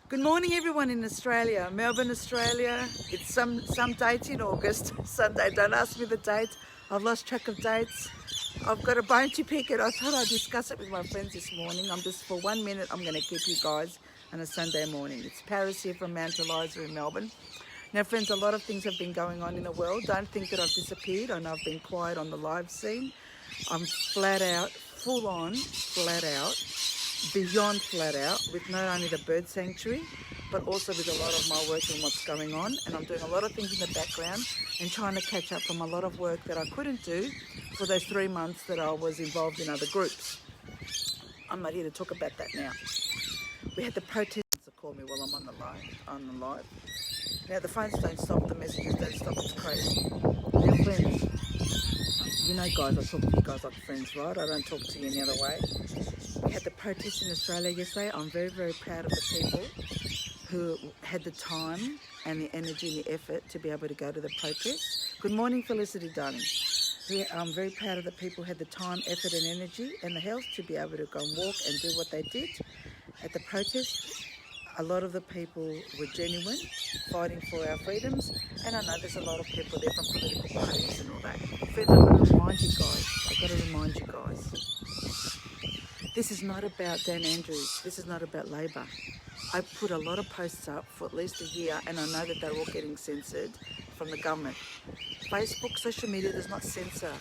Good morning, everyone in Australia, Melbourne, Australia. It's some date in August, Sunday. Don't ask me the date. I've lost track of dates. I've got a bone to pick it. I thought I'd discuss it with my friends this morning. For 1 minute, I'm going to keep you guys on a Sunday morning. It's Paris here from Mount Eliza in Melbourne. Now, friends, a lot of things have been going on in the world. Don't think that I've disappeared. I know I've been quiet on the live scene. I'm flat out, full on, flat out, beyond flat out, with not only the bird sanctuary, but also with a lot of my work and what's going on. And I'm doing a lot of things in the background and trying to catch up from a lot of work that I couldn't do for those 3 months that I was involved in other groups. I'm not here to talk about that now. We had the protesters that called me while I'm on the live. Now the phones don't stop, the messages don't stop, it's crazy. Now friends, you know guys, I talk to you guys like friends, right? I don't talk to you any other way. We had the protests in Australia yesterday. I'm very, very proud of the people who had the time and the energy and the effort to be able to go to the protests. Good morning, Felicity, darling. I'm very proud of the people who had the time, effort and energy and the health to be able to go and walk and do what they did at the protest. A lot of the people were genuine, fighting for our freedoms, and I know there's a lot of people there from political parties and all that. Friends, I've got to remind you guys, this is not about Dan Andrews, this is not about Labor. I put a lot of posts up for at least a year, and I know that they're all getting censored from the government. Facebook, social media does not censor.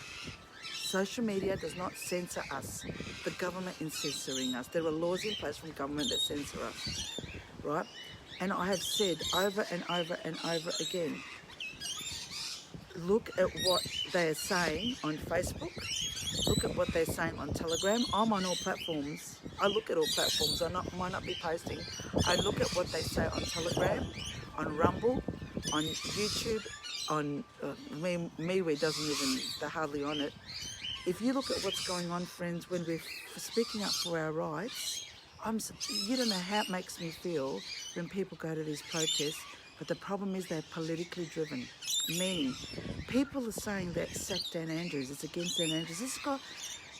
Social media does not censor us. The government is censoring us. There are laws in place from government that censor us, right? And I have said over and over and over again, look at what they are saying on Facebook. Look at what they're saying on Telegram. I'm on all platforms. I look at all platforms. Might not be posting. I look at what they say on Telegram, on Rumble, on YouTube, on MeWe doesn't even, they're hardly on it. If you look at what's going on, friends, when we're speaking up for our rights, you don't know how it makes me feel when people go to these protests, but the problem is they're politically driven. Meaning, people are saying that sack Dan Andrews, it's against Dan Andrews. This has got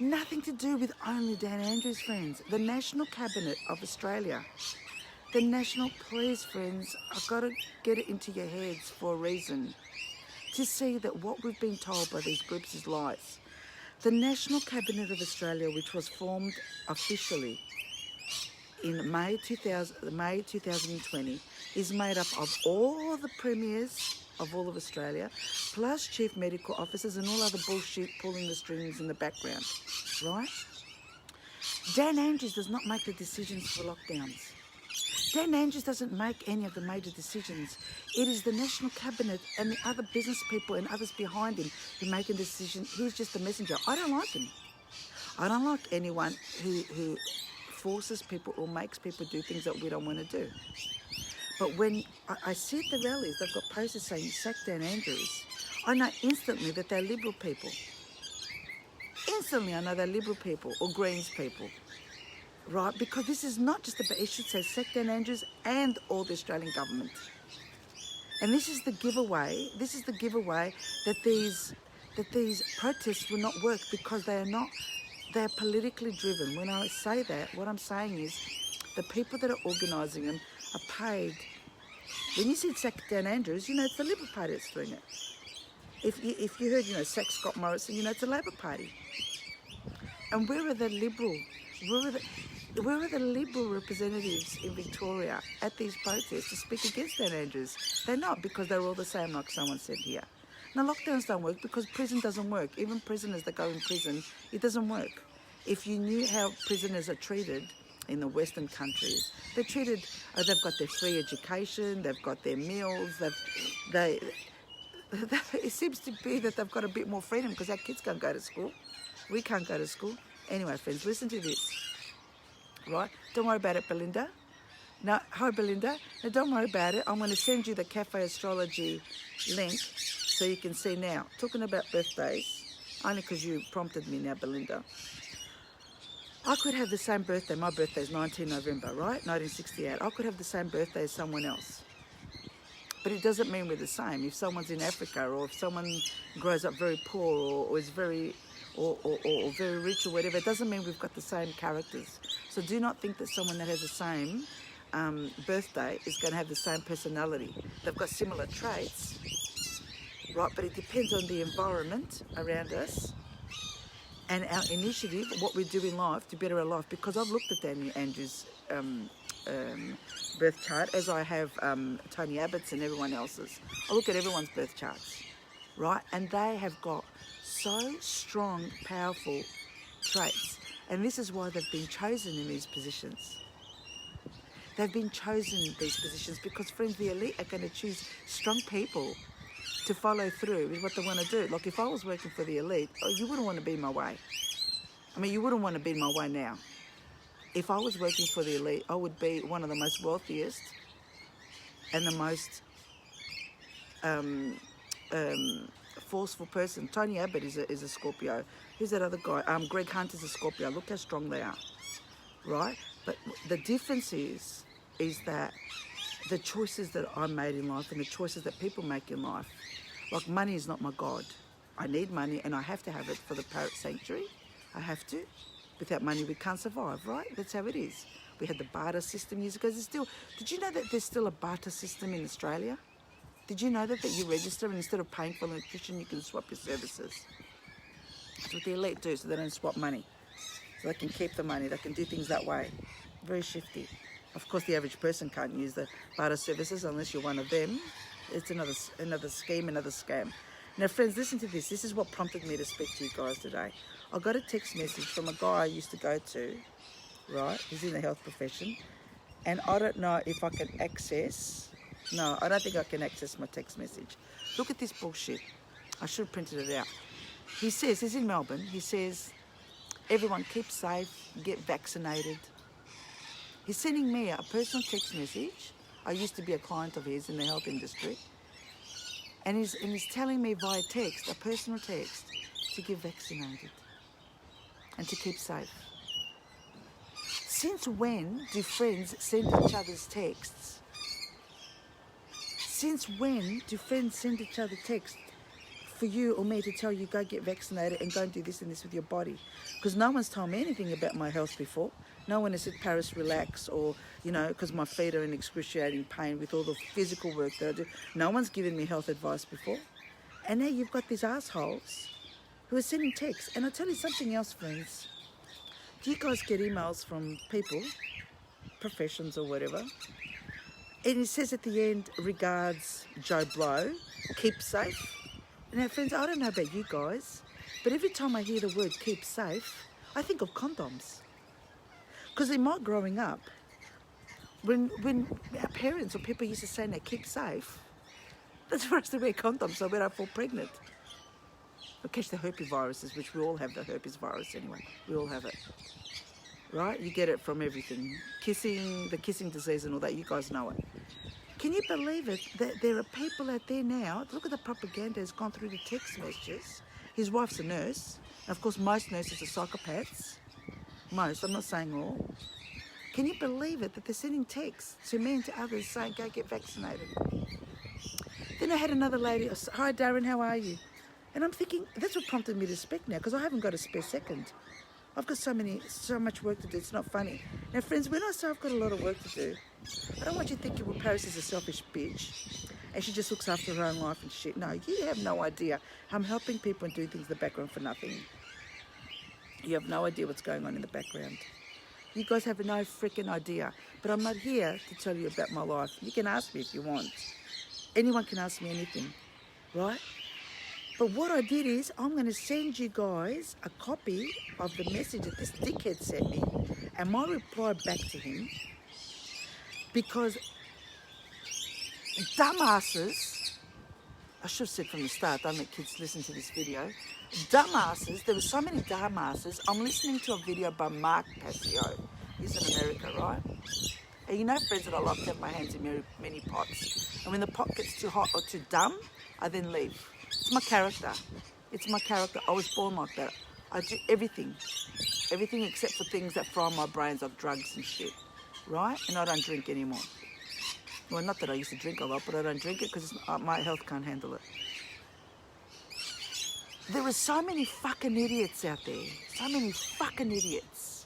nothing to do with only Dan Andrews, friends. The National Cabinet of Australia, please, friends, I've got to get it into your heads for a reason, to see that what we've been told by these groups is lies. The National Cabinet of Australia, which was formed officially in May 2020, is made up of all the premiers of all of Australia, plus chief medical officers and all other bullshit pulling the strings in the background, right? Dan Andrews does not make the decisions for lockdowns. Dan Andrews doesn't make any of the major decisions. It is the National Cabinet and the other business people and others behind him who make a decision. He's just a messenger. I don't like him. I don't like anyone who forces people or makes people do things that we don't want to do. But when I see at the rallies, they've got posters saying, sack Dan Andrews, I know instantly that they're Liberal people. Instantly I know they're Liberal people or Greens people, right? Because this is not just about, it should say sack Dan Andrews and all the Australian government. And this is the giveaway that these protests will not work because they're politically driven. When I say that, what I'm saying is the people that are organising them are paid. When you said sack Dan Andrews, it's the Liberal Party that's doing it. If you heard, sack Scott Morrison, it's the Labor Party. And where are the Liberal representatives in Victoria at these protests to speak against Dan Andrews? They're not, because they're all the same, like someone said here. Now, lockdowns don't work because prison doesn't work. Even prisoners that go in prison, it doesn't work. If you knew how prisoners are treated in the Western countries, they're treated, they've got their free education, they've got their meals, it seems to be that they've got a bit more freedom because our kids can't go to school. We can't go to school. Anyway, friends, listen to this, right? Don't worry about it, Belinda. No, hi, Belinda. No, don't worry about it. I'm going to send you the Cafe Astrology link so you can see now. Talking about birthdays, only because you prompted me now, Belinda. I could have the same birthday. My birthday is 19 November, right? 1968. I could have the same birthday as someone else. But it doesn't mean we're the same. If someone's in Africa, or if someone grows up very poor, or is very or very rich or whatever, it doesn't mean we've got the same characters. So do not think that someone that has the same birthday is going to have the same personality. They've got similar traits, right? But it depends on the environment around us and our initiative, what we do in life to better our life. Because I've looked at Daniel Andrews' birth chart, as I have Tony Abbott's and everyone else's. I look at everyone's birth charts, right? And they have got so strong, powerful traits. And this is why they've been chosen in these positions. They've been chosen in these positions because, friends, the elite are going to choose strong people to follow through with what they want to do. Like if I was working for the elite, you wouldn't want to be in my way. I mean, you wouldn't want to be in my way now. If I was working for the elite, I would be one of the most wealthiest and the most forceful person. Tony Abbott is a Scorpio. Who's that other guy? Greg Hunt is a Scorpio. Look how strong they are, right? But the difference is that the choices that I made in life and the choices that people make in life, like money is not my God. I need money and I have to have it for the parrot sanctuary. I have to. Without money, we can't survive, right? That's how it is. We had the barter system years ago. Did you know that there's still a barter system in Australia? Did you know that you register and instead of paying for nutrition, you can swap your services? That's what the elite do, so they don't swap money. So they can keep the money. They can do things that way. Very shifty. Of course, the average person can't use the barter services unless you're one of them. It's another scheme, another scam. Now, friends, listen to this. This is what prompted me to speak to you guys today. I got a text message from a guy I used to go to, right? He's in the health profession. And I don't know if I can access... No, I don't think I can access my text message. Look at this bullshit. I should have printed it out. He says, he's in Melbourne, he says, everyone keep safe, get vaccinated. He's sending me a personal text message. I used to be a client of his in the health industry. And he's telling me via text, a personal text, to get vaccinated and to keep safe. Since when do friends send each other's texts? Since when do friends send each other texts for you or me to tell you, go get vaccinated and go and do this and this with your body? Because no one's told me anything about my health before. No one has said, Paris, relax, or, you know, because my feet are in excruciating pain with all the physical work that I do. No one's given me health advice before. And now you've got these assholes who are sending texts. And I'll tell you something else, friends. Do you guys get emails from people, professions or whatever? And it says at the end, regards, Joe Blow, keep safe. Now, friends, I don't know about you guys, but every time I hear the word keep safe, I think of condoms. Because in my growing up, when our parents or people used to say, now keep safe, that's for us to wear condoms so we don't fall pregnant. Or catch the herpes viruses, which we all have the herpes virus anyway. We all have it. Right? You get it from everything. Kissing, the kissing disease and all that, you guys know it. Can you believe it that there are people out there now, look at the propaganda has gone through the text messages. His wife's a nurse. Of course, most nurses are psychopaths. Most, I'm not saying all. Can you believe it that they're sending texts to me and to others saying, go get vaccinated? Then I had another lady, hi Darren, how are you? And I'm thinking, that's what prompted me to speak now, because I haven't got a spare second. I've got so much work to do, it's not funny. Now friends, when I say I've got a lot of work to do, I don't want you thinking, well, Paris is a selfish bitch and she just looks after her own life and shit. No, you have no idea. I'm helping people and doing things in the background for nothing. You have no idea what's going on in the background. You guys have no freaking idea. But I'm not here to tell you about my life. You can ask me if you want. Anyone can ask me anything, right? But what I did is, I'm going to send you guys a copy of the message that this dickhead sent me and my reply back to him, because dumbasses, I should have said from the start, don't let kids listen to this video, dumbasses, there were so many dumbasses. I'm listening to a video by Mark Passio. He's in America, right? And you know, friends, that I love to have my hands in many pots. And when the pot gets too hot or too dumb, I then leave. It's my character. It's my character. I was born like that. I do everything. Everything except for things that fry my brains, like drugs and shit. Right? And I don't drink anymore. Well, not that I used to drink a lot, but I don't drink it because my health can't handle it. There are so many fucking idiots out there. So many fucking idiots.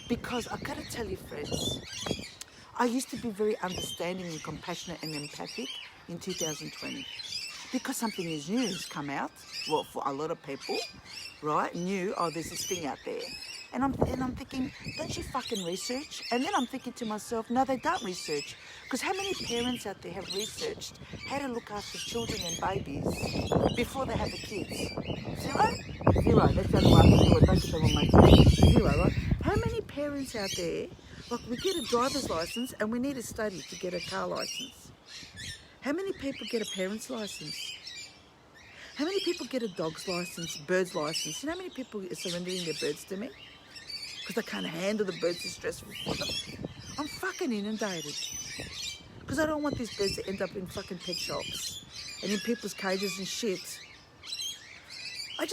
Because I've got to tell you, friends, I used to be very understanding and compassionate and empathic in 2020. Because something is new has come out, well, for a lot of people, right? New, oh, there's this thing out there. And I'm thinking, don't you fucking research? And then I'm thinking to myself, no, they don't research. Because how many parents out there have researched how to look after children and babies before they have the kids? Zero? Zero. That's the only way I can do it. Don't you tell me, zero, right? How many parents out there, like we get a driver's license and we need to study to get a car license? How many people get a parent's license? How many people get a dog's license, bird's license? You know how many people are surrendering their birds to me? Because they can't handle the birds, it's stressful for them. I'm fucking inundated. Because I don't want these birds to end up in fucking pet shops and in people's cages and shit. I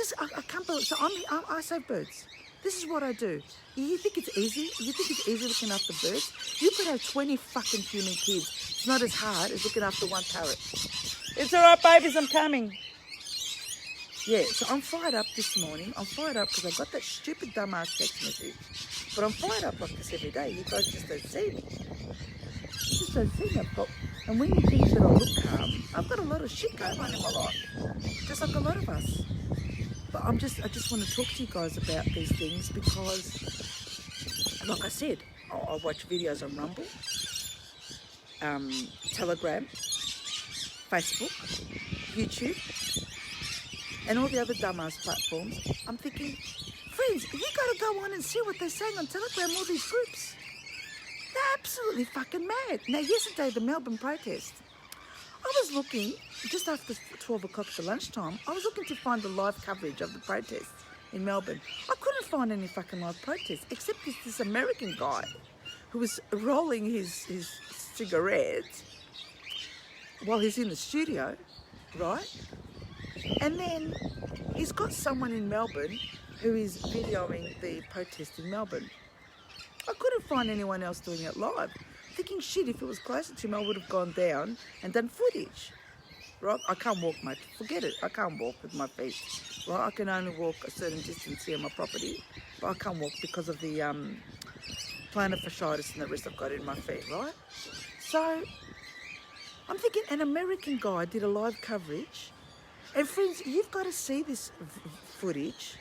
can't believe, so I save birds. This is what I do. You think it's easy? You think it's easy looking after birds? You could have 20 fucking human kids. It's not as hard as looking after one parrot. It's all right, babies, I'm coming. Yeah, so I'm fired up this morning. I'm fired up because I got that stupid dumbass text message. But I'm fired up like this every day. You guys just don't see me. You just don't see me. And when you think that I look calm, I've got a lot of shit going on in my life. Just like a lot of us. But I just want to talk to you guys about these things because, like I said, I watch videos on Rumble, Telegram, Facebook, YouTube, and all the other dumbass platforms. I'm thinking, friends, you got to go on and see what they're saying on Telegram, all these groups. They're absolutely fucking mad. Now, yesterday, the Melbourne protest, I was looking, just after 12 o'clock for lunchtime, I was looking to find the live coverage of the protest in Melbourne. I couldn't find any fucking live protests, except this American guy who was rolling his cigarette while he's in the studio, right? And then he's got someone in Melbourne who is videoing the protest in Melbourne. I couldn't find anyone else doing it live. Thinking, shit, if it was closer to me, I would have gone down and done footage. Right? I can't walk, mate. Forget it. I can't walk with my feet. Right? I can only walk a certain distance here on my property, but I can't walk because of the plantar fasciitis and the rest I've got in my feet, right? So I'm thinking an American guy did a live coverage. And friends, you've got to see this footage.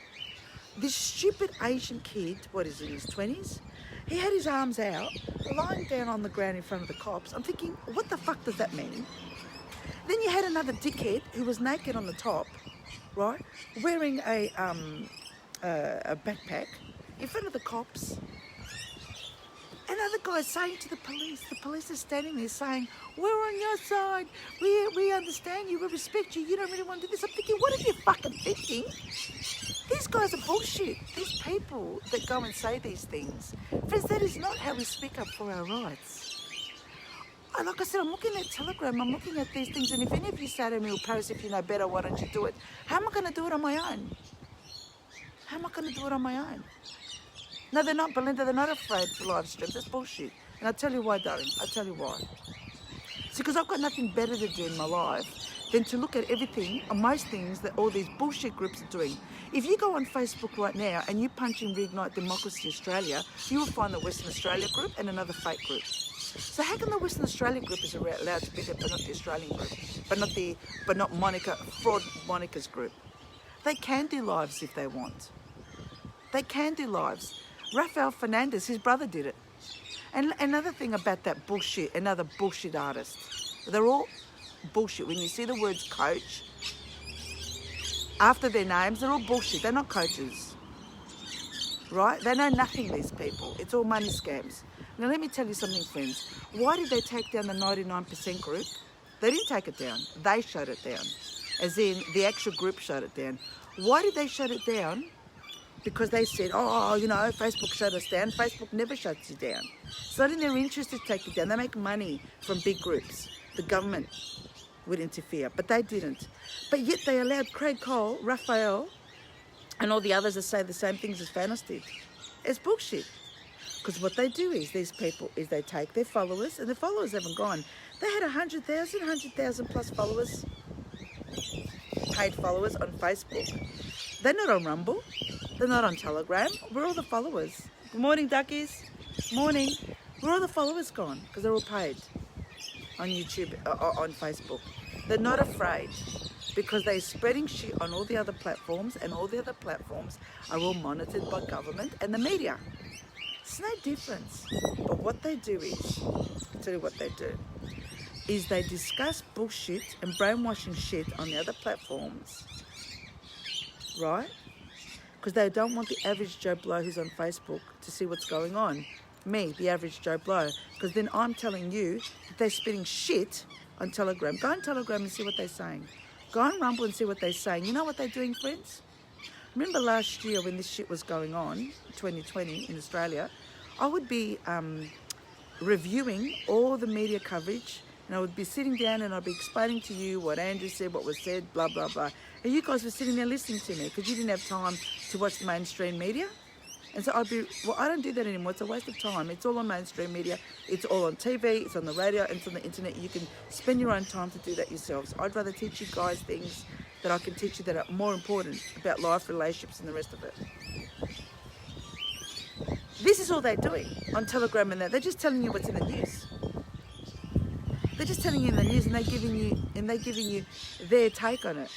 This stupid Asian kid, what is it, in his 20s? He had his arms out, lying down on the ground in front of the cops. I'm thinking, what the fuck does that mean? Then you had another dickhead who was naked on the top, right, wearing a backpack in front of the cops. Another guy saying to the police are standing there saying, we're on your side, we understand you, we respect you, you don't really want to do this. I'm thinking, what are you fucking thinking? These guys are bullshit. These people that go and say these things, friends, that is not how we speak up for our rights. And like I said, I'm looking at Telegram, I'm looking at these things, and if any of you say to me, well, Paris, if you know better, why don't you do it? How am I going to do it on my own? How am I going to do it on my own? No, they're not, Belinda, they're not afraid for live streams. That's bullshit. And I'll tell you why, darling. I'll tell you why. It's because I've got nothing better to do in my life than to look at everything, or most things that all these bullshit groups are doing. If you go on Facebook right now and you punch in Reignite Democracy Australia, you will find the Western Australia group and another fake group. So how come the Western Australia group is allowed to be there, but not the Australian group, but not Monica, fraud Monica's group? They can do lives if they want. They can do lives. Rafael Fernandez, his brother, did it. And another thing about that bullshit, another bullshit artist, they're all bullshit. When you see the words coach after their names, they're all bullshit. They're not coaches, right? They know nothing, these people. It's all money scams. Now, let me tell you something, friends. Why did they take down the 99% group? They didn't take it down. They shut it down. As in, the actual group shut it down. Why did they shut it down? Because they said, oh, you know, Facebook shut us down. Facebook never shuts you down. It's not in their interest to take you down. They make money from big groups. The government would interfere, but they didn't. But yet they allowed Craig Cole, Raphael, and all the others to say the same things as Thanos did. It's bullshit. Because what they do is, these people, is they take their followers, and the followers haven't gone. They had 100,000 plus followers, paid followers on Facebook. They're not on Rumble. They're not on Telegram. We're all the followers. Good morning, duckies. Morning. Where are all the followers gone? Because they're all paid on YouTube, on Facebook. They're not afraid because they're spreading shit on all the other platforms, and all the other platforms are all monitored by government and the media. It's no difference. But what they do is, I'll tell you what they do, is they discuss bullshit and brainwashing shit on the other platforms, right? Because they don't want the average Joe Blow who's on Facebook to see what's going on. Me, the average Joe Blow. Because then I'm telling you that they're spitting shit on Telegram. Go on Telegram and see what they're saying. Go on Rumble and see what they're saying. You know what they're doing, friends? Remember last year when this shit was going on, 2020 in Australia, I would be reviewing all the media coverage, and I would be sitting down and I'd be explaining to you what Andrew said, what was said, blah, blah, blah. And you guys were sitting there listening to me because you didn't have time to watch the mainstream media. And so I'd be, well, I don't do that anymore. It's a waste of time. It's all on mainstream media. It's all on TV. It's on the radio. It's on the internet. You can spend your own time to do that yourselves. I'd rather teach you guys things that I can teach you that are more important about life, relationships, and the rest of it. This is all they're doing on Telegram and that. They're just telling you what's in the news. They're just telling you in the news, and they're giving you their take on it.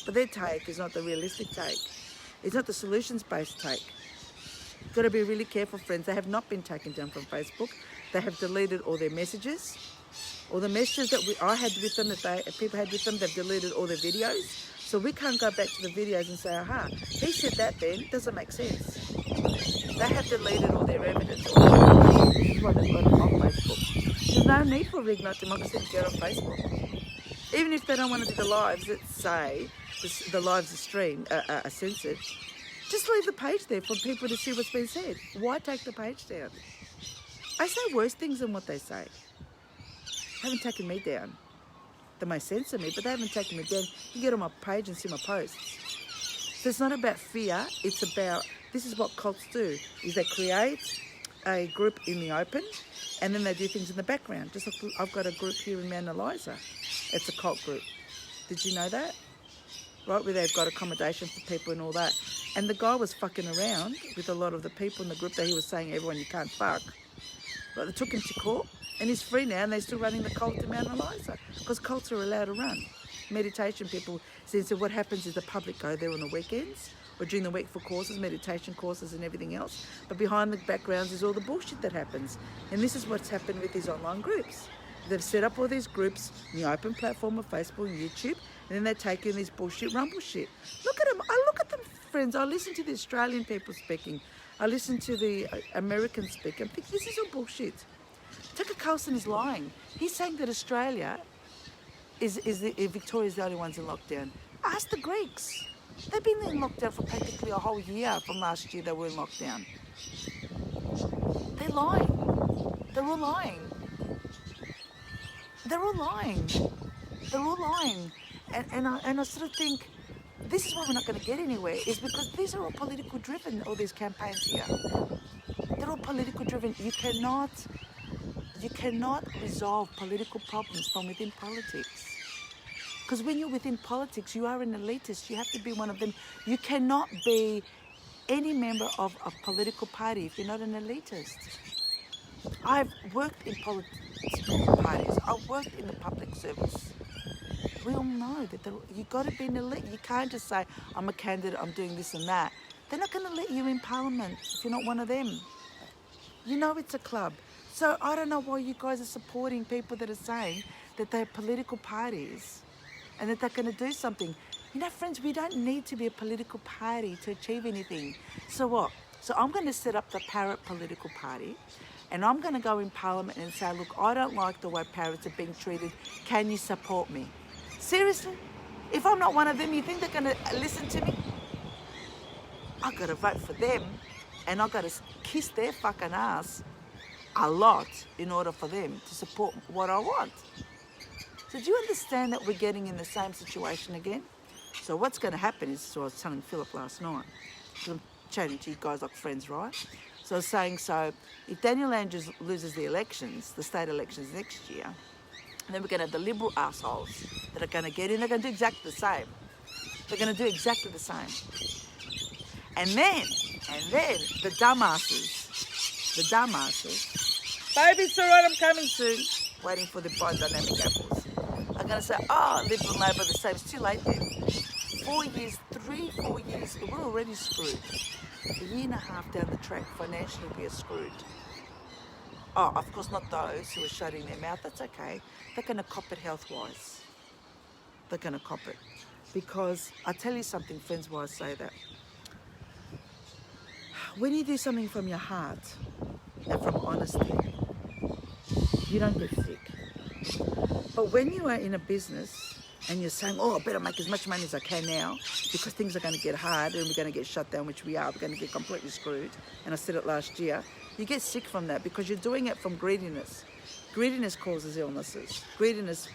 But their take is not the realistic take. It's not the solutions-based take. You've got to be really careful, friends. They have not been taken down from Facebook. They have deleted all their messages. All the messages that I had with them, that people had with them, they've deleted all their videos. So we can't go back to the videos and say, aha, he said that then. Doesn't make sense. They have deleted all their evidence. This is why they've got it on Facebook. There's no need for Reignite Democracy to get on Facebook. Even if they don't want to do the lives that say the lives are censored, just leave the page there for people to see what's been said. Why take the page down? I say worse things than what they say. They haven't taken me down. They may censor me, but they haven't taken me down. You get on my page and see my posts. So it's not about fear. It's about, this is what cults do, is they create a group in the open, and then they do things in the background. Just like I've got a group here in Mount Eliza. It's a cult group. Did you know that? Right, where they've got accommodation for people and all that. And the guy was fucking around with a lot of the people in the group that he was saying, everyone, you can't fuck. But they took him to court, and he's free now, and they're still running the cult in Mount Eliza, because cults are allowed to run. Meditation people, so what happens is the public go there on the weekends, or during the week for courses, meditation courses and everything else. But behind the backgrounds is all the bullshit that happens. And this is what's happened with these online groups. They've set up all these groups in the open platform of Facebook and YouTube, and then they take in this bullshit rumble shit. Look at them. I look at them, friends. I listen to the Australian people speaking. I listen to the Americans speak. I think this is all bullshit. Tucker Carlson is lying. He's saying that Australia Victoria's the only ones in lockdown. Ask the Greeks. They've been in lockdown for practically a whole year. From last year they were in lockdown. They're lying. They're all lying. They're all lying. They're all lying. And I sort of think, this is why we're not going to get anywhere, is because these are all political driven, all these campaigns here. They're all political driven. You cannot resolve political problems from within politics. Because when you're within politics, you are an elitist. You have to be one of them. You cannot be any member of a political party if you're not an elitist. I've worked in political parties. I've worked in the public service. We all know that you've got to be an elite. You can't just say, I'm a candidate, I'm doing this and that. They're not going to let you in Parliament if you're not one of them. You know it's a club. So I don't know why you guys are supporting people that are saying that they're political parties and that they're going to do something. You know, friends, we don't need to be a political party to achieve anything. So what? So I'm going to set up the Parrot political party, and I'm going to go in Parliament and say, look, I don't like the way parrots are being treated. Can you support me? Seriously? If I'm not one of them, you think they're going to listen to me? I've got to vote for them, and I've got to kiss their fucking ass a lot in order for them to support what I want. So do you understand that we're getting in the same situation again? So what's going to happen is, so I was telling Philip last night, because I'm chatting to you guys like friends, right? So I was saying, so if Daniel Andrews loses the elections, the state elections next year, then we're going to have the Liberal assholes that are going to get in. They're going to do exactly the same. They're going to do exactly the same. And then the dumbasses Baby, it's all right, I'm coming soon. Waiting for the biodynamic apples. I'm going to say, oh, Liberal Labour the same. It's too late then. 4 years, 4 years, we're already screwed. A year and a half down the track, financially, we are screwed. Oh, of course, not those who are shutting their mouth. That's okay. They're going to cop it health-wise. They're going to cop it. Because I tell you something, friends, why I say that. When you do something from your heart and from honesty, you don't get sick. But when you are in a business and you're saying, oh, I better make as much money as I can now because things are going to get hard and we're going to get shut down, which we are. We're going to get completely screwed. And I said it last year. You get sick from that because you're doing it from greediness. Greediness causes illnesses. Greediness,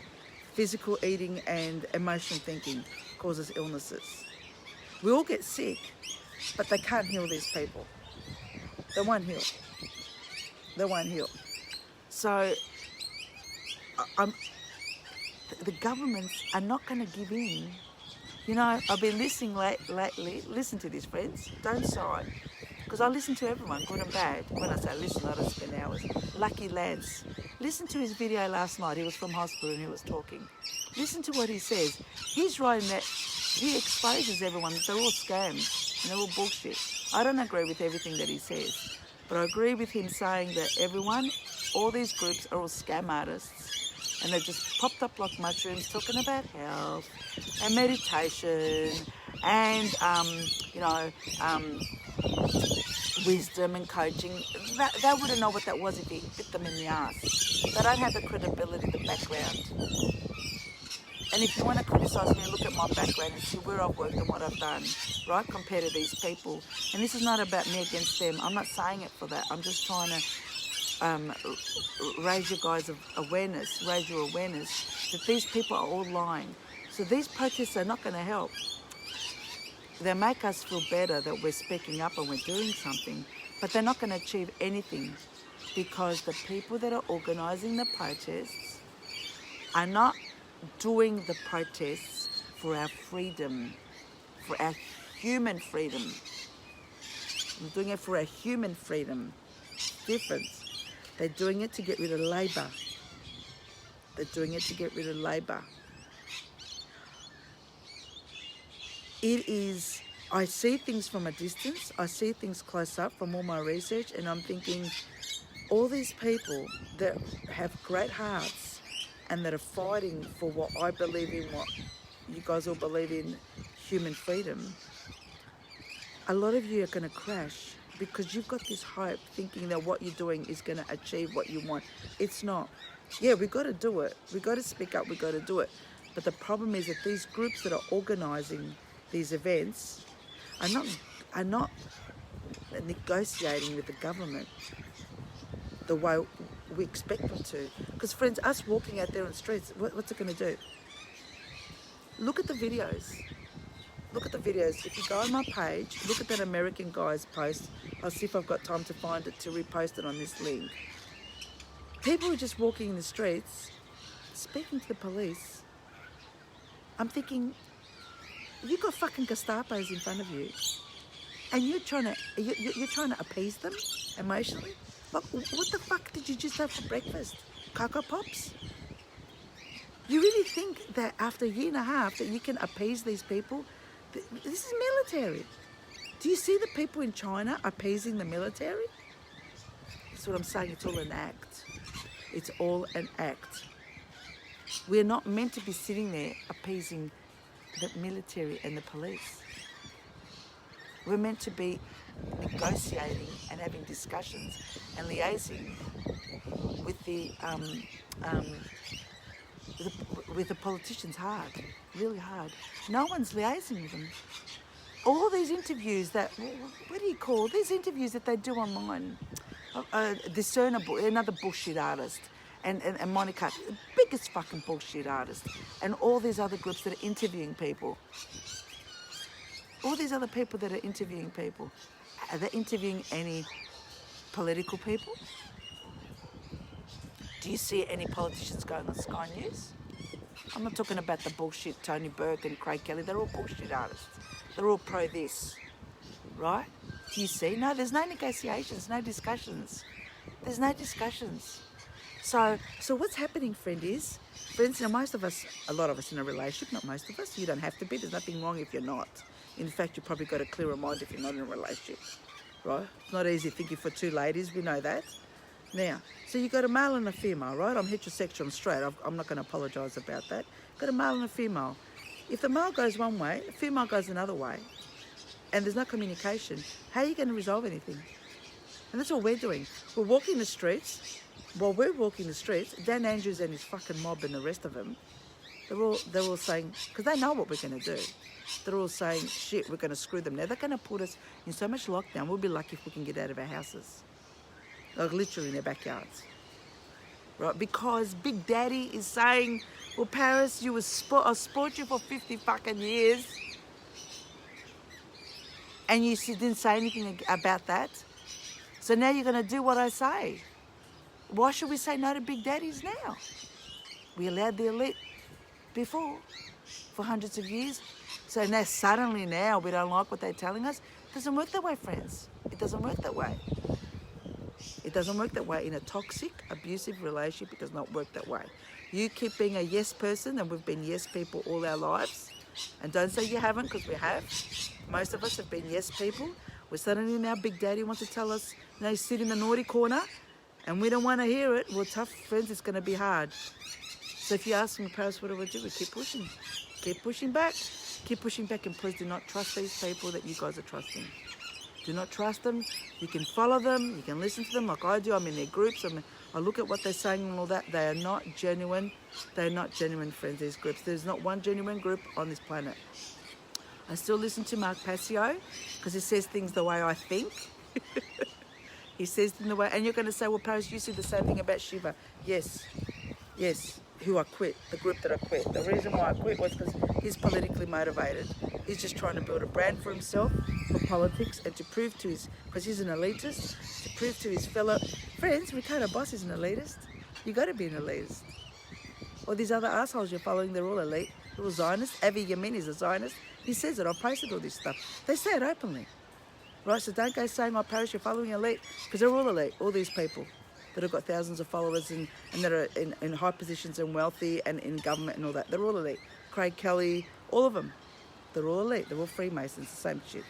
physical eating and emotional thinking causes illnesses. We all get sick, but they can't heal these people. They won't heal. They won't heal. So the governments are not going to give in. You know, I've been listening lately. Listen to this, friends. Don't sigh. Because I listen to everyone, good and bad. When I say listen, I don't spend hours. Lucky Lance. Listen to his video last night. He was from hospital and he was talking. Listen to what he says. He's writing that he exposes everyone. They're all scams and they're all bullshit. I don't agree with everything that he says. But I agree with him saying that everyone, all these groups are all scam artists. And they've just popped up like mushrooms talking about health and meditation and, wisdom and coaching. They wouldn't know what that was if he bit them in the ass. They don't have the credibility, the background. And if you want to criticise me, look at my background and see where I've worked and what I've done, right, compared to these people. And this is not about me against them. I'm not saying it for that. I'm just trying to raise your guys' awareness, raise your awareness that these people are all lying. So these protests are not going to help. They make us feel better that we're speaking up and we're doing something, but they're not going to achieve anything because the people that are organising the protests are not doing the protests for our freedom, for our human freedom. They're doing it for our human freedom. Difference. They're doing it to get rid of Labour. They're doing it to get rid of Labour. It is, I see things from a distance, I see things close up from all my research, and I'm thinking, all these people that have great hearts and that are fighting for what I believe in, what you guys all believe in, human freedom, a lot of you are going to crash because you've got this hope thinking that what you're doing is going to achieve what you want. It's not. Yeah, we've got to do it. We've got to speak up, we've got to do it. But the problem is that these groups that are organising these events are not negotiating with the government the way we expect them to. Because friends, us walking out there on the streets, what's it going to do? Look at the videos. Look at the videos. If you go on my page, look at that American guy's post. I'll see if I've got time to find it to repost it on this link. People are just walking in the streets, speaking to the police. I'm thinking, you've got fucking Gestapos in front of you, and you're trying to appease them emotionally. Like, what the fuck did you just have for breakfast? Cocoa Pops? You really think that after a year and a half that you can appease these people? This is military. Do you see the people in China appeasing the military? That's what I'm saying. It's all an act. It's all an act. We're not meant to be sitting there appeasing the military and the police. We're meant to be negotiating and having discussions and liaising with the politicians hard, really hard. No one's liaising with them. All these interviews that, what do you call these interviews that they do online? Discernible, another bullshit artist. And Monica, the biggest fucking bullshit artist. And all these other groups that are interviewing people. All these other people that are interviewing people. Are they interviewing any political people? Do you see any politicians going on Sky News? I'm not talking about the bullshit Tony Burke and Craig Kelly. They're all bullshit artists. They're all pro this, right? Do you see? No, there's no negotiations, no discussions. There's no discussions. So what's happening, friends, most of us, a lot of us in a relationship, not most of us, you don't have to be. There's nothing wrong if you're not. In fact, you've probably got a clearer mind if you're not in a relationship, right? It's not easy thinking for two ladies, we know that. Now, so you've got a male and a female, right? I'm heterosexual, I'm straight. I'm not going to apologise about that. Got a male and a female. If the male goes one way, the female goes another way, and there's no communication, how are you going to resolve anything? And that's what we're doing. We're walking the streets. While we're walking the streets, Dan Andrews and his fucking mob and the rest of them, they're all saying, because they know what we're going to do. They're all saying, shit, we're going to screw them. Now they're going to put us in so much lockdown, we'll be lucky if we can get out of our houses. Like literally in their backyards. Right? Because Big Daddy is saying, well, Paris, I'll sport you for 50 fucking years. And you didn't say anything about that. So now you're going to do what I say. Why should we say no to Big Daddies now? We allowed the elite before for hundreds of years. So now suddenly now we don't like what they're telling us. It doesn't work that way, friends. It doesn't work that way. It doesn't work that way. In a toxic, abusive relationship, it does not work that way. You keep being a yes person, and we've been yes people all our lives. And don't say you haven't, because we have. Most of us have been yes people. We're suddenly now Big Daddy wants to tell us, sit in the naughty corner, and we don't want to hear it. Well, tough, friends, it's going to be hard. So if you ask me, Paris, what do we do? We keep pushing. Keep pushing back. Keep pushing back, and please do not trust these people that you guys are trusting. Do not trust them. You can follow them. You can listen to them like I do. I'm in their groups. I look at what they're saying and all that. They are not genuine. They're not genuine, friends, these groups. There's not one genuine group on this planet. I still listen to Mark Passio because he says things the way I think. He says in the way, and you're going to say, well, Paris, you see the same thing about Shiva. Yes, who I quit, the group that I quit. The reason why I quit was because he's politically motivated. He's just trying to build a brand for himself, for politics, and to prove to because he's an elitist, to prove to his fellow friends, Ricardo Boss is an elitist. You got to be an elitist. All these other assholes you're following, they're all elite. They're all Zionists. Avi Yamin is a Zionist. He says it. I've posted all this stuff. They say it openly. Right, so don't go saying, oh, Paris, you're following elite, because they're all elite, all these people that have got thousands of followers and that are in high positions and wealthy and in government and all that. They're all elite. Craig Kelly, all of them. They're all elite. They're all Freemasons, the same shit.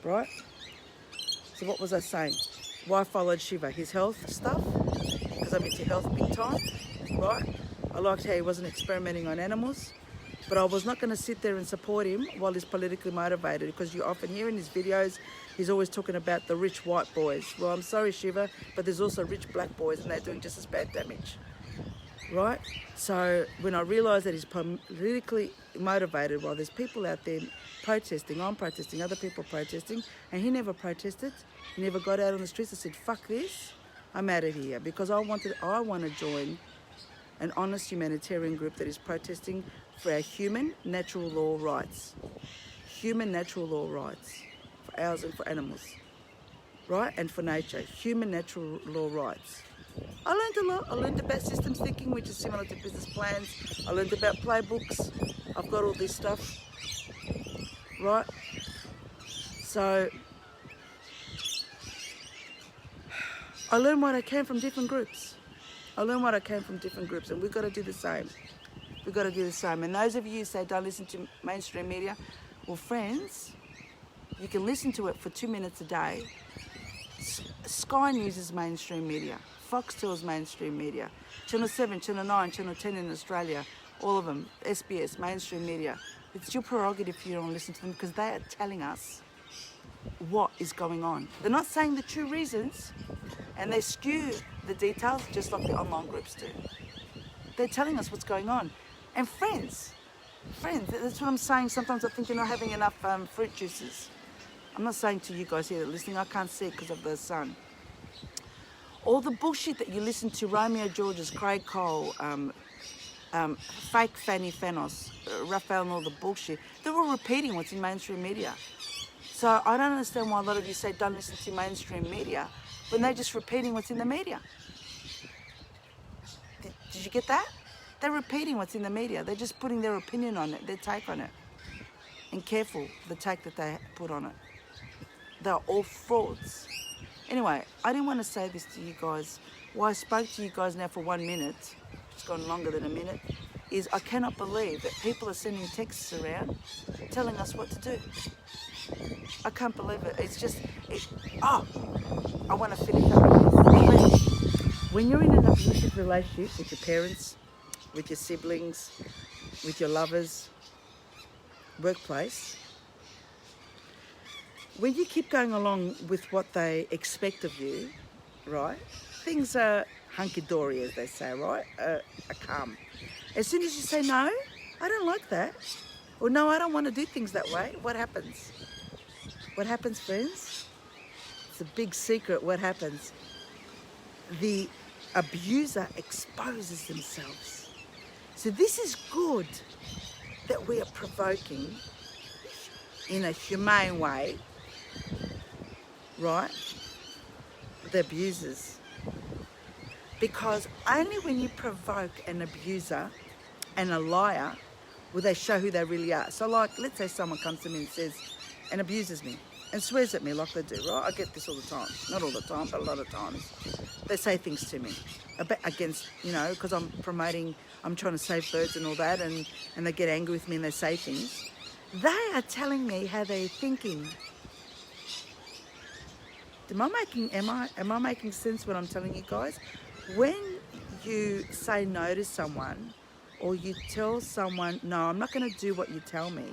Right? So what was I saying? Why I followed Shiva? His health stuff, because I'm into health big time, right? I liked how he wasn't experimenting on animals. But I was not going to sit there and support him while he's politically motivated, because you often hear in his videos, he's always talking about the rich white boys. Well, I'm sorry, Shiva, but there's also rich black boys, and they're doing just as bad damage. Right? So when I realised that he's politically motivated while there's people out there protesting, I'm protesting, other people protesting, and he never protested, he never got out on the streets and said, fuck this, I'm out of here, because I want to join an honest humanitarian group that is protesting for our human natural law rights. Human natural law rights for ours and for animals, right? And for nature, human natural law rights. I learned a lot. I learned about systems thinking, which is similar to business plans. I learned about playbooks. I've got all this stuff, right? So I learned what I can from different groups. And we've got to do the same. We've got to do the same. And those of you who say don't listen to mainstream media, well, friends, you can listen to it for 2 minutes a day. Sky News is mainstream media. Foxtel is mainstream media. Channel 7, Channel 9, Channel 10 in Australia, all of them, SBS, mainstream media. It's your prerogative if you don't listen to them, because they are telling us what is going on. They're not saying the true reasons, and they skew the details just like the online groups do. They're telling us what's going on. And friends, that's what I'm saying. Sometimes I think you're not having enough fruit juices. I'm not saying to you guys here that are listening, I can't see it because of the sun. All the bullshit that you listen to, Romeo Georges, Craig Cole, fake Fanny Fanos, Raphael and all the bullshit, they're all repeating what's in mainstream media. So I don't understand why a lot of you say don't listen to mainstream media when they're just repeating what's in the media. Did you get that? They're repeating what's in the media. They're just putting their opinion on it, their take on it. And careful, the take that they put on it. They're all frauds. Anyway, I didn't want to say this to you guys. Why I spoke to you guys now for 1 minute, it's gone longer than a minute, is I cannot believe that people are sending texts around telling us what to do. I can't believe it. It's just, I want to finish up. When you're in an abusive relationship with your parents, with your siblings, with your lovers, workplace, when you keep going along with what they expect of you, right, things are hunky-dory, as they say, right, are calm. As soon as you say, no, I don't like that, or no, I don't want to do things that way, what happens? What happens, friends? It's a big secret what happens. The abuser exposes themselves. So this is good that we are provoking in a humane way, right, the abusers. Because only when you provoke an abuser and a liar will they show who they really are. So like, let's say someone comes to me and says, and abuses me and swears at me like they do, right? I get this all the time. Not all the time, but a lot of times. They say things to me against, because I'm trying to save birds and all that, and they get angry with me and they say things. They are telling me how they're thinking. Am I making sense when I'm telling you guys? When you say no to someone, or you tell someone, no, I'm not going to do what you tell me,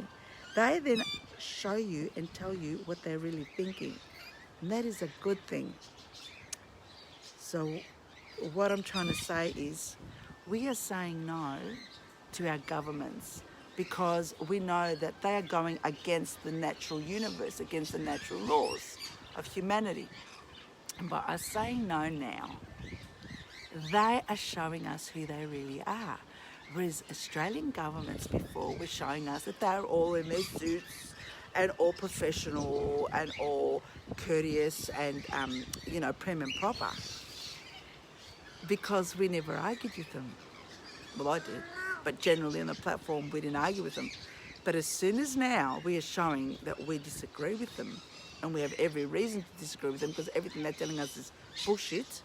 they then show you and tell you what they're really thinking. And that is a good thing. So what I'm trying to say is, we are saying no to our governments because we know that they are going against the natural universe, against the natural laws of humanity. And by us saying no now, they are showing us who they really are. Whereas Australian governments before were showing us that they're all in their suits and all professional and all courteous and, prim and proper. Because we never argued with them. Well, I did. But generally on the platform, we didn't argue with them. But as soon as now we are showing that we disagree with them, and we have every reason to disagree with them because everything they're telling us is bullshit,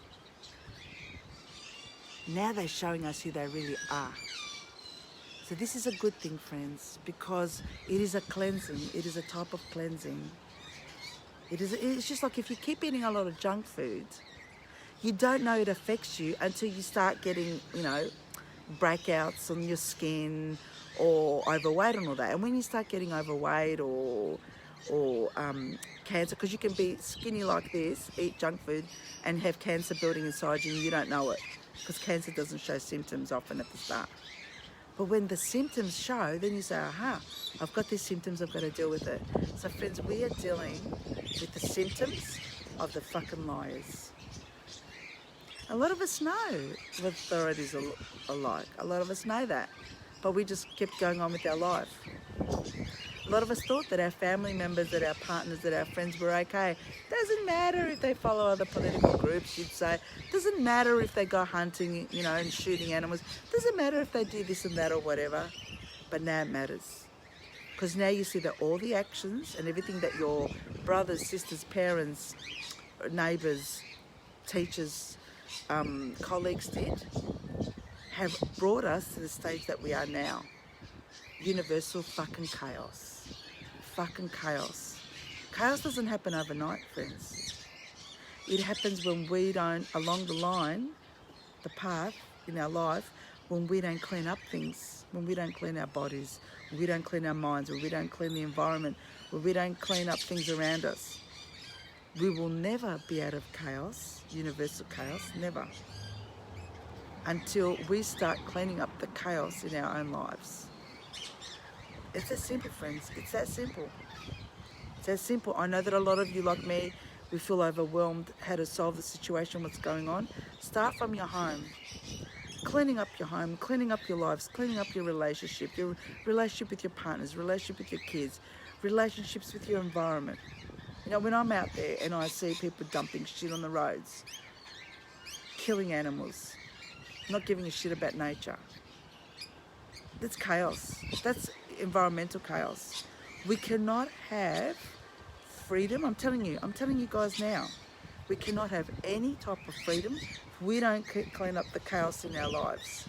now they're showing us who they really are. So this is a good thing, friends, because it is a cleansing. It is a type of cleansing. It's just like if you keep eating a lot of junk food, you don't know it affects you until you start getting, breakouts on your skin or overweight and all that. And when you start getting overweight or cancer, because you can be skinny like this, eat junk food, and have cancer building inside you and you don't know it, because cancer doesn't show symptoms often at the start. But when the symptoms show, then you say, aha, I've got these symptoms, I've got to deal with it. So friends, we are dealing with the symptoms of the fucking liars. A lot of us know what authorities are like. A lot of us know that. But we just kept going on with our life. A lot of us thought that our family members, that our partners, that our friends were okay. Doesn't matter if they follow other political groups, you'd say. Doesn't matter if they go hunting, and shooting animals. Doesn't matter if they do this and that or whatever. But now it matters. Because now you see that all the actions and everything that your brothers, sisters, parents, neighbours, teachers, colleagues did have brought us to the stage that we are now. Universal fucking chaos. Fucking chaos. Chaos doesn't happen overnight, friends. It happens when we don't, along the line, the path in our life, when we don't clean up things, when we don't clean our bodies, when we don't clean our minds, when we don't clean the environment, when we don't clean up things around us. We will never be out of chaos, universal chaos, never. Until we start cleaning up the chaos in our own lives. It's that simple, friends. It's that simple. It's that simple. I know that a lot of you, like me, we feel overwhelmed how to solve the situation, what's going on. Start from your home. Cleaning up your home, cleaning up your lives, cleaning up your relationship with your partners, relationship with your kids, relationships with your environment. When I'm out there and I see people dumping shit on the roads, killing animals, not giving a shit about nature, that's chaos. That's environmental chaos. We cannot have freedom. I'm telling you guys now, We cannot have any type of freedom if we don't clean up the chaos in our lives.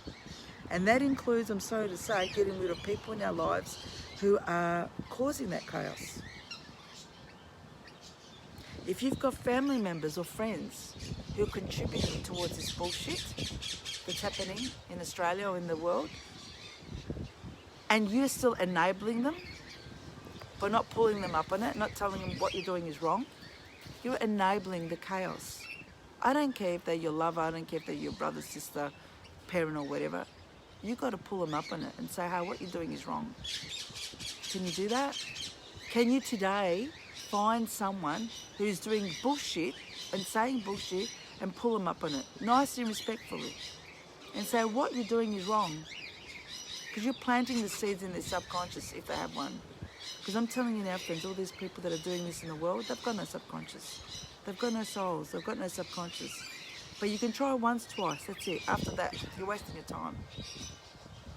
And that includes, I'm sorry to say, getting rid of people in our lives who are causing that chaos. If you've got family members or friends who are contributing towards this bullshit that's happening in Australia or in the world, and you're still enabling them by not pulling them up on it, not telling them what you're doing is wrong, you're enabling the chaos. I don't care if they're your lover, I don't care if they're your brother, sister, parent or whatever. You've got to pull them up on it and say, hey, what you're doing is wrong. Can you do that? Can you today find someone who's doing bullshit and saying bullshit and pull them up on it, nicely and respectfully, and say what you're doing is wrong? Because you're planting the seeds in their subconscious if they have one. Because I'm telling you now, friends, all these people that are doing this in the world, they've got no subconscious. They've got no souls. They've got no subconscious. But you can try once, twice. That's it. After that, you're wasting your time.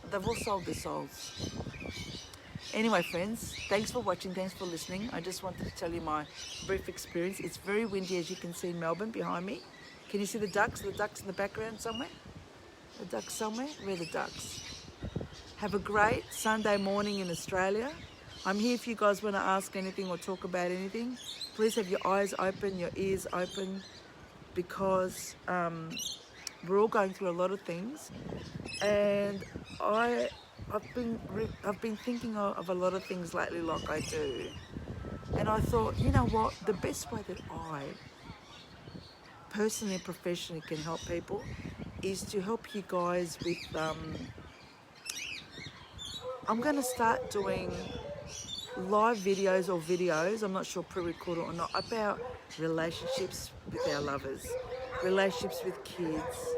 They've all sold their souls. Anyway, friends, thanks for watching. Thanks for listening. I just wanted to tell you my brief experience. It's very windy, as you can see in Melbourne behind me. Can you see the ducks? The ducks in the background somewhere? The ducks somewhere? Where are the ducks? Have a great Sunday morning in Australia. I'm here if you guys want to ask anything or talk about anything. Please have your eyes open, your ears open, because we're all going through a lot of things. And I've been thinking of a lot of things lately, like I do. And I thought, you know what? The best way that I personally and professionally can help people is to help you guys with. I'm going to start doing live videos or videos, I'm not sure pre-recorded or not, about relationships with our lovers, relationships with kids.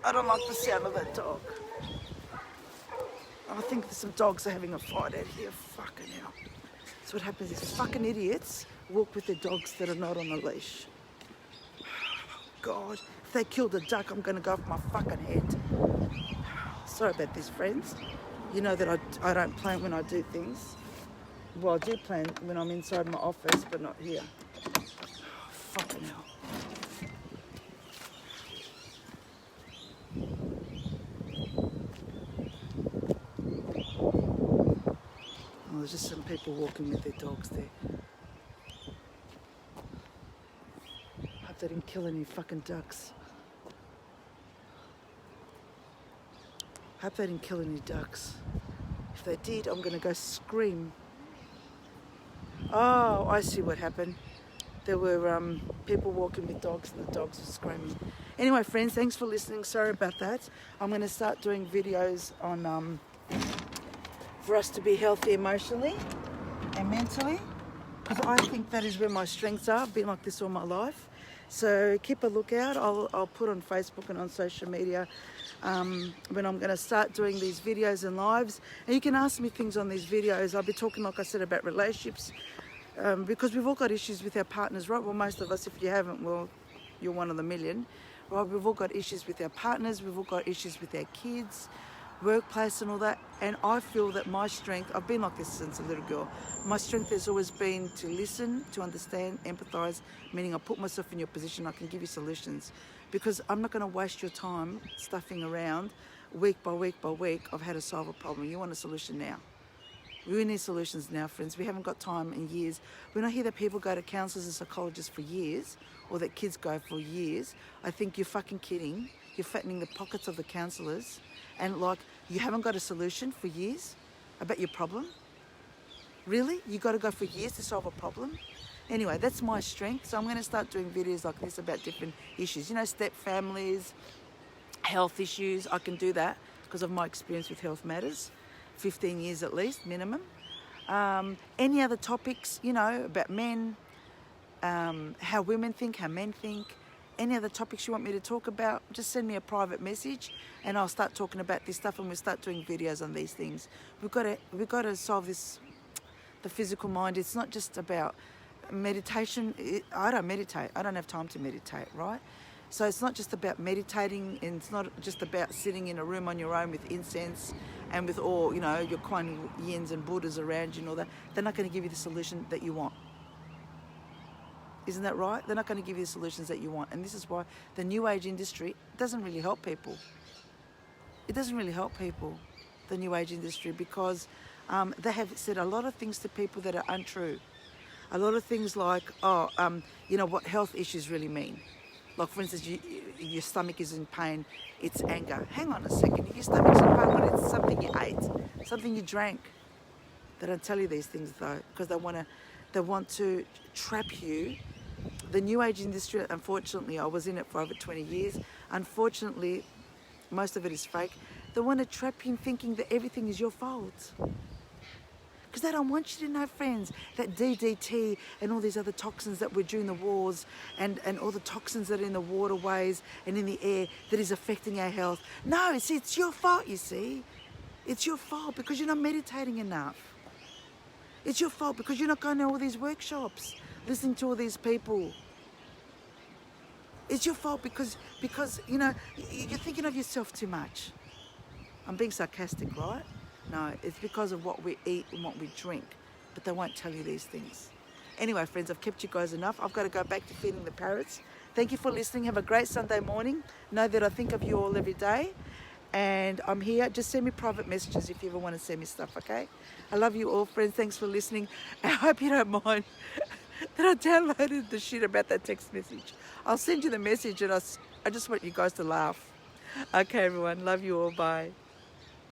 I don't like the sound of that dog. I think some dogs are having a fight out here. Fucking hell. That's what happens, is fucking idiots walk with their dogs that are not on a leash. God, if they killed a duck, I'm going to go off my fucking head. Sorry about this, friends. You know that I don't plan when I do things. Well, I do plan when I'm inside my office, but not here. Fucking hell. Oh, there's just some people walking with their dogs there. Hope they didn't kill any fucking ducks. Hope they didn't kill any ducks. If they did, I'm going to go scream. Oh, I see what happened. There were people walking with dogs and the dogs were screaming. Anyway, friends, thanks for listening. Sorry about that. I'm going to start doing videos on for us to be healthy emotionally and mentally, because I think that is where my strengths are. I've been like this all my life. So keep a lookout. I'll put on Facebook and on social media when I'm going to start doing these videos and lives. And you can ask me things on these videos. I'll be talking, like I said, about relationships, because we've all got issues with our partners, right? Well, most of us, if you haven't, well, you're one of the million. Right? We've all got issues with our partners. We've all got issues with our kids, workplace and all that. And I feel that my strength, I've been like this since a little girl, my strength has always been to listen, to understand, empathise, meaning I put myself in your position, I can give you solutions, because I'm not going to waste your time stuffing around week by week by week of how to solve a problem. You want a solution now. We need solutions now, friends. We haven't got time in years. When I hear that people go to counsellors and psychologists for years, or that kids go for years, I think you're fucking kidding. You're fattening the pockets of the counsellors, and like, you haven't got a solution for years about your problem? Really? You got to go for years to solve a problem? Anyway, that's my strength. So I'm going to start doing videos like this about different issues. You know, step families, health issues. I can do that because of my experience with Health Matters. 15 years at least, minimum. Any other topics, you know, about men, how women think, how men think. Any other topics you want me to talk about, just send me a private message and I'll start talking about this stuff, and we'll start doing videos on these things. We've got to solve this, the physical mind. It's not just about meditation. I don't meditate. I don't have time to meditate, right? So it's not just about meditating, and it's not just about sitting in a room on your own with incense and with all, you know, your Kuan Yins and Buddhas around you and all that. They're not going to give you the solution that you want. Isn't that right? They're not going to give you the solutions that you want. And this is why the New Age industry doesn't really help people. It doesn't really help people, the New Age industry, because they have said a lot of things to people that are untrue. A lot of things like, you know, what health issues really mean. Like, for instance, your stomach is in pain, it's anger. Hang on a second, your stomach's in pain when it's something you ate, something you drank. They don't tell you these things, though, because they want to trap you. The New Age industry, unfortunately, I was in it for over 20 years. Unfortunately, most of it is fake. They want to trap you in thinking that everything is your fault. Because they don't want you to know, friends, that DDT and all these other toxins that were during the wars and all the toxins that are in the waterways and in the air that is affecting our health. No, see, it's your fault, you see. It's your fault because you're not meditating enough. It's your fault because you're not going to all these workshops, listening to all these people. It's your fault because you know, you're thinking of yourself too much. I'm being sarcastic, right? No, it's because of what we eat and what we drink, but they won't tell you these things. Anyway, friends, I've kept you guys enough. I've got to go back to feeding the parrots. Thank you for listening. Have a great Sunday morning. Know that I think of you all every day, and I'm here. Just send me private messages if you ever want to send me stuff, okay? I love you all, friends. Thanks for listening. I hope you don't mind that I downloaded the shit about that text message. I'll send you the message, and I just want you guys to laugh. Okay, everyone. Love you all. Bye.